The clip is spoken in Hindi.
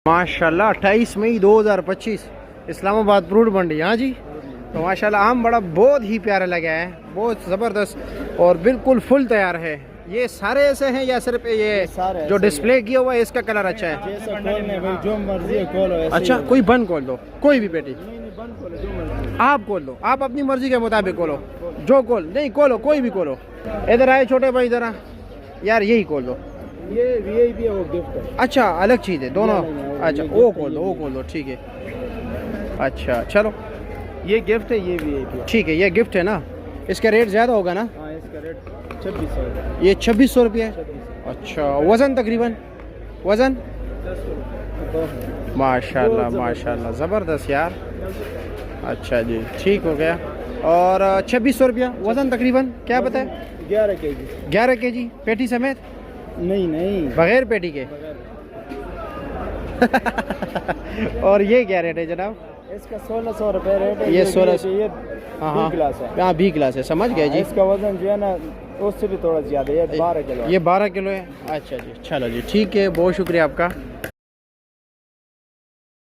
माशाल्लाह 28 मई 2025 इस्लामाबाद फ्रूट मंडी। हाँ जी, तो माशाल्लाह आम बड़ा बहुत ही प्यारा लगा है, बहुत ज़बरदस्त और बिल्कुल फुल तैयार है। ये सारे ऐसे हैं या सिर्फ ये जो डिस्प्ले किया हुआ है इसका कलर अच्छा है? जो मर्जी खोलो। अच्छा, कोई बंद खोल दो, कोई भी पेटी आप खोल दो, आप अपनी मर्जी के मुताबिक खोलो, जो खोल नहीं खोलो, कोई भी खोलो। इधर आए छोटे भाई, ज़रा यार यही खोल दो। ये वीआईपी है, वो गिफ्ट है। अच्छा, अलग चीज़ है दोनों। अच्छा, वो खोल दो, वो खोल दो, ठीक है। अच्छा चलो, ये गिफ्ट है, ये वीआईपी है। ठीक है, ये गिफ्ट है ना, इसका रेट ज़्यादा होगा ना? हाँ, इसका रेट 2600। ये 2600 रुपये है। अच्छा, वज़न तकरीबन वज़न? माशाल्लाह माशाल्लाह, ज़बरदस्त यार। अच्छा जी, ठीक हो गया। और 2600 रुपया वज़न तकरीबन क्या बताए? 11 केजी। 11 केजी पेटी समेत? नहीं, बगैर पेटी के। और ये क्या रेट है जनाब? इसका 1600 रुपये रेट है। ये 1600। ये हाँ बी क्लास है। हाँ, बी क्लास है, समझ गए जी। इसका वजन जो है ना उससे भी थोड़ा ज़्यादा है, ये 12 किलो। ये 12 किलो है। अच्छा जी, चलो जी, ठीक है, बहुत शुक्रिया आपका।